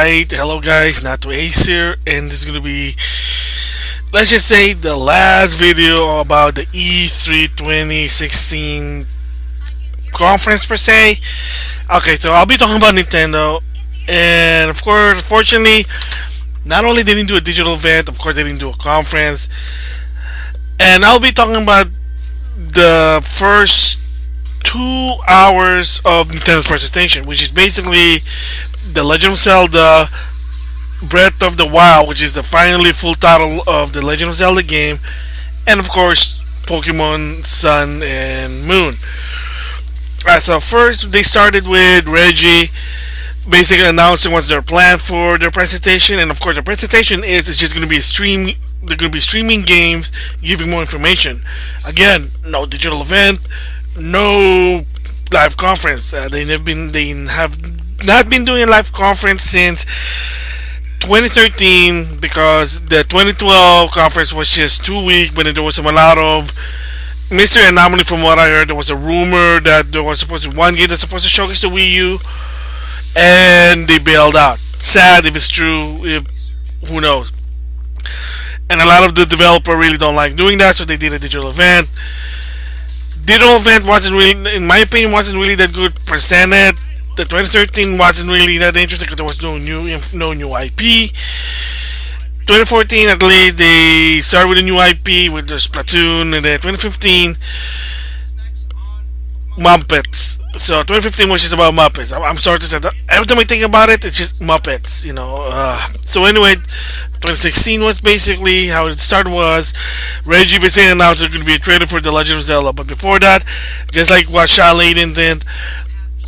Alright, hello guys, NautoAce here, and this is gonna be, let's just say, the last video about the E3 2016 conference per se. Okay, so I'll be talking about Nintendo, and of course, fortunately, not only they didn't do a digital event, of course they didn't do a conference, and I'll be talking about the first 2 hours of Nintendo's presentation, which is basically The Legend of Zelda Breath of the Wild, which is the finally full title of the Legend of Zelda game, and of course Pokemon Sun and Moon. Alright, so first they started with Reggie basically announcing what's their plan for their presentation, and of course the presentation is it's just going to be a stream. They're going to be streaming games, giving more information. Again, no digital event, no live conference. They have not been doing a live conference since 2013 because the 2012 conference was just 2 weeks, but there was a lot of mystery anomaly. From what I heard, there was a rumor that there was supposed to be one game that's supposed to showcase the Wii U, and they bailed out. Sad if it's true. Who knows? And a lot of the developer really don't like doing that, so they did a digital event. Digital event wasn't really, in my opinion, wasn't really that good presented. The 2013 wasn't really that interesting because there was no new IP. 2014, at least, they started with a new IP with the Splatoon, and then 2015, Muppets. So 2015 was just about Muppets. I'm sorry to say that. Every time I think about it, it's just Muppets, you know. So anyway, 2016 was basically how it started. Was Reggie basically announced there's going to be a trailer for The Legend of Zelda. But before that, just like what Shaw Layden did,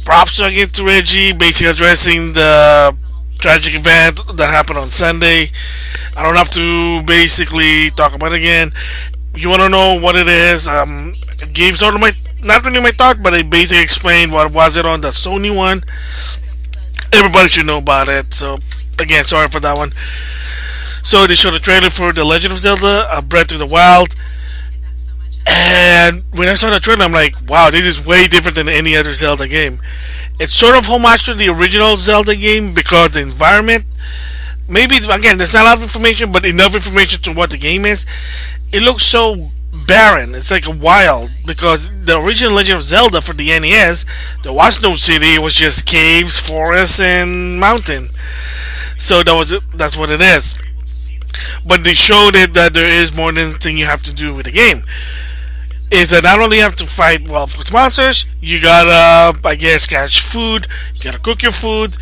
props again to Reggie, basically addressing the tragic event that happened on Sunday. I don't have to basically talk about it again. If you want to know what it is, I gave sort of my, not really my thought, but I basically explained what was it on the Sony one. Everybody should know about it. So again, sorry for that one. So they showed a trailer for The Legend of Zelda, Breath of the Wild. And when I saw the trailer, I'm like, wow, this is way different than any other Zelda game. It's sort of homage to the original Zelda game because the environment, maybe, again, there's not a lot of information, but enough information to what the game is. It looks so barren. It's like a wild, because the original Legend of Zelda for the NES, there was no city. It was just caves, forests, and mountain. So that's what it is. But they showed it that there is more than thing you have to do with the game. Is that not only have to fight for monsters, you gotta, I guess, catch food, you gotta cook your food.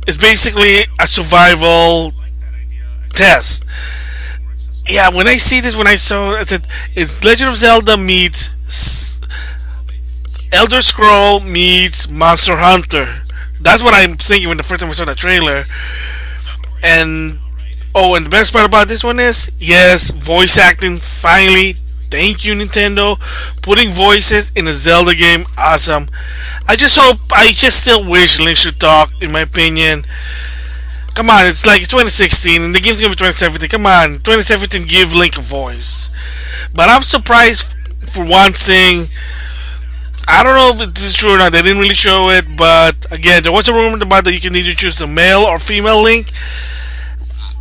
It's basically a survival test. Yeah, when I see this, when I saw it, it's Legend of Zelda meets Elder Scroll meets Monster Hunter. That's what I'm thinking when the first time I saw the trailer. And and the best part about this one is, yes, voice acting finally. Thank you, Nintendo, putting voices in a Zelda game. Awesome. I just still wish Link should talk, in my opinion. Come on, it's like 2016 and the game's gonna be 2017. Come on, 2017, give Link a voice. But I'm surprised for one thing. I don't know if this is true or not. They didn't really show it, but again, there was a rumor about that you can either choose a male or female Link.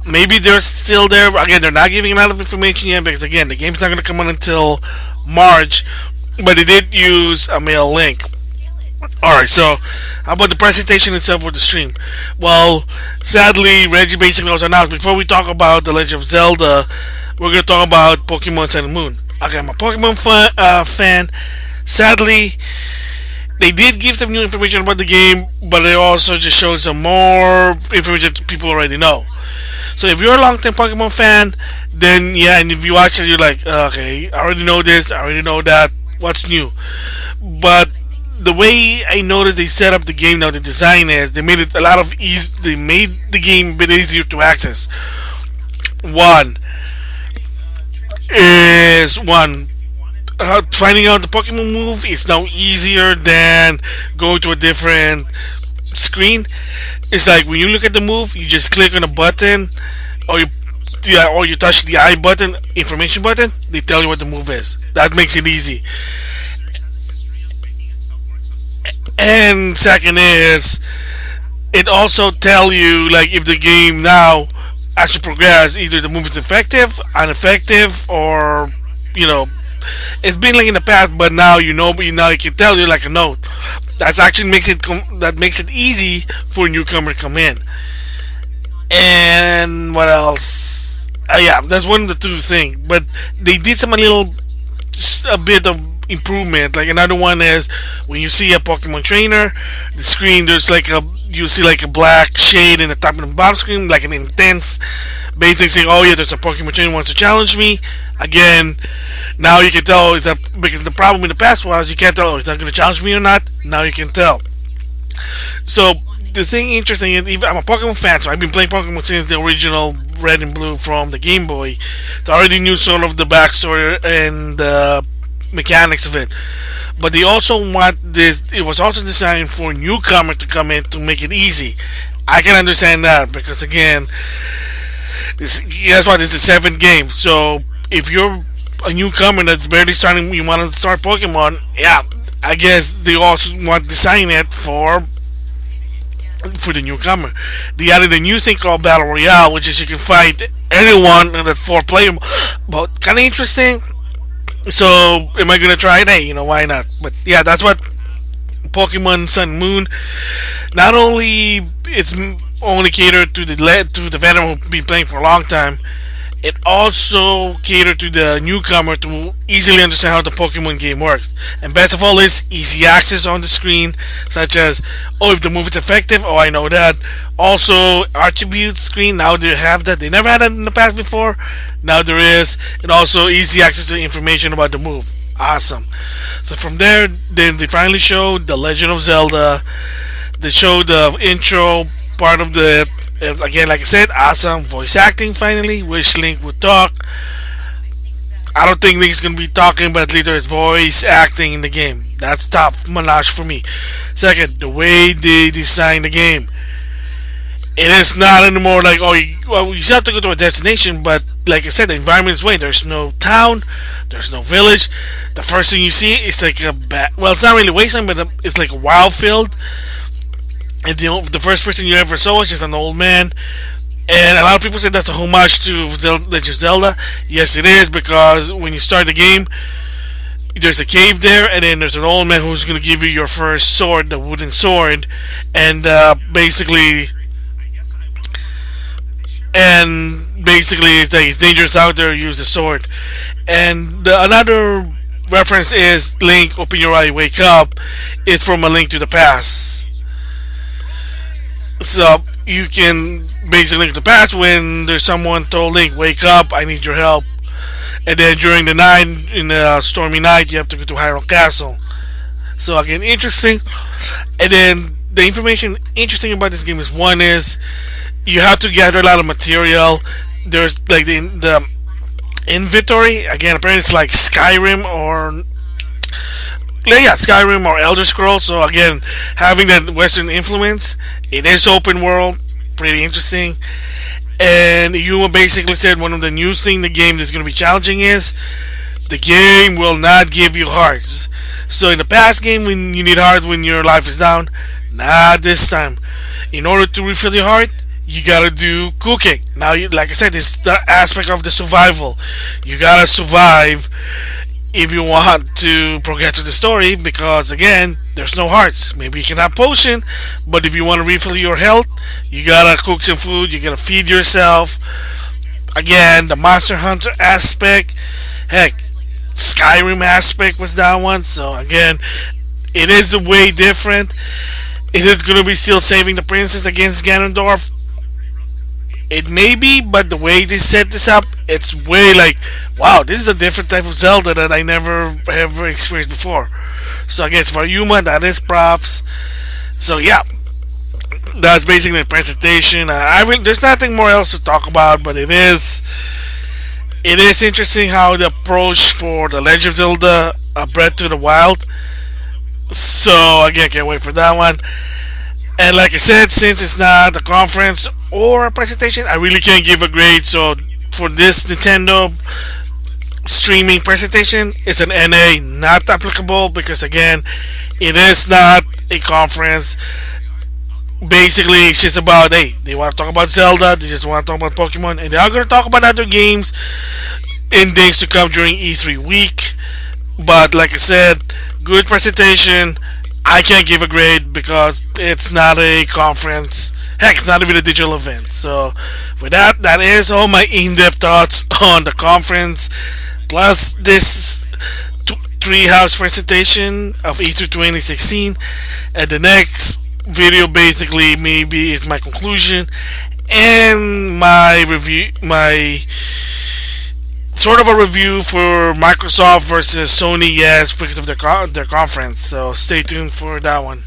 Maybe they're still there. Again, they're not giving a lot of information yet because, again, the game's not going to come out until March. But they did use a male Link. Alright, so how about the presentation itself for the stream? Well, sadly, Reggie basically was announced. Before we talk about The Legend of Zelda, we're going to talk about Pokemon Sun and Moon. Okay, I'm a Pokemon fan. Sadly, they did give some new information about the game, but they also just showed some more information people already know. So if you're a long-time Pokemon fan, then yeah, and if you watch it, you're like, okay, I already know this, I already know that, what's new? But the way I noticed they set up the game now, the design is, they made it a lot of easy, they made the game a bit easier to access. Finding out the Pokemon move is now easier than going to a different screen. It's like when you look at the move, you just click on a button, or you touch the I button, information button. They tell you what the move is. That makes it easy. And second is it also tell you like if the game now actually progress, either the move is effective, ineffective, or you know, it's been like in the past, but now you know, but now it can tell you like a note. That actually makes it that makes it easy for a newcomer to come in. And what else? Yeah, that's one of the two things. But they did some a little, just a bit of improvement. Like another one is when you see a Pokemon trainer, the screen there's like a you see like a black shade in the top and the bottom screen, like an intense, basically saying, "Oh yeah, there's a Pokemon trainer who wants to challenge me." Again, now you can tell is that because the problem in the past was you can't tell is that going to challenge me or not. Now you can tell. So the thing interesting is, I'm a Pokemon fan, so I've been playing Pokemon since the original Red and Blue from the Game Boy. So I already knew sort of the backstory and the mechanics of it. But they also want this. It was also designed for newcomer to come in to make it easy. I can understand that because again, that's why this is the seventh game. So if you're a newcomer that's barely starting, you want to start Pokemon. Yeah, I guess they also want to design it for the newcomer. They added a new thing called Battle Royale, which is you can fight anyone in that four player. But kind of interesting. So, am I gonna try it? Hey, why not? But yeah, that's what Pokemon Sun and Moon. Not only it's only catered to the veteran who've been playing for a long time, it also catered to the newcomer to easily understand how the Pokemon game works. And best of all is easy access on the screen, such as, oh, if the move is effective, oh, I know that. Also, attribute screen, now they have that. They never had that in the past before. Now there is. And also easy access to information about the move. Awesome. So from there, then they finally showed The Legend of Zelda. They showed the intro part of the again, like I said, awesome voice acting finally. Wish Link would talk. I don't think Link's gonna be talking, but at least there's voice acting in the game. That's top notch for me. Second, the way they design the game. It is not anymore like, oh, you have to go to a destination, but like I said, the environment is way. There's no town, there's no village. The first thing you see is like well, it's not really wasteland, but it's like a wild field. And the first person you ever saw was just an old man. And a lot of people say that's a homage to Legend of Zelda. Yes, it is, because when you start the game, there's a cave there, and then there's an old man who's going to give you your first sword, the wooden sword. And basically, it's like it's dangerous out there, use the sword. And another reference is Link, open your eye, wake up. It's from A Link to the Past. So you can basically link the past when there's someone told Link, wake up, I need your help. And then during the night, in the stormy night, you have to go to Hyrule Castle. So again, interesting. And then the information interesting about this game is, one is you have to gather a lot of material. There's like the inventory. Again, apparently it's like Skyrim or Skyrim or Elder Scrolls. So again, having that Western influence, it is open world, pretty interesting. And Yuma basically said one of the new things the game that's going to be challenging is the game will not give you hearts. So in the past game, when you need hearts when your life is down, not this time. In order to refill your heart, you gotta do cooking. Now, like I said, it's the aspect of the survival. You gotta survive if you want to progress to the story, because again, there's no hearts. Maybe you can have potion, but if you want to refill your health, you gotta cook some food, you gotta feed yourself. Again, the Monster Hunter aspect, heck, Skyrim aspect was that one. So again, it is a way different. Is it gonna be still saving the princess against Ganondorf? It may be, but the way they set this up, it's way like, wow, this is a different type of Zelda that I never ever experienced before. So I guess for Yuma, that is props. So yeah, that's basically the presentation. There's nothing more else to talk about, but it is interesting how the approach for the Legend of Zelda Breath to the Wild. So again, can't wait for that one. And like I said, since it's not a conference or a presentation, I really can't give a grade. So for this Nintendo streaming presentation, it's an NA, not applicable, because again, it is not a conference. basically it's just about, hey, they want to talk about Zelda, they just want to talk about Pokemon, and they are going to talk about other games in days to come during E3 week. But like I said, good presentation. I can't give a grade because it's not a conference. Heck, it's not even a digital event. So, with that, that is all my in-depth thoughts on the conference. Plus, this treehouse presentation of E3 2016, and the next video basically maybe is my conclusion and my review, my sort of a review for Microsoft versus Sony, yes, because of their conference. So stay tuned for that one.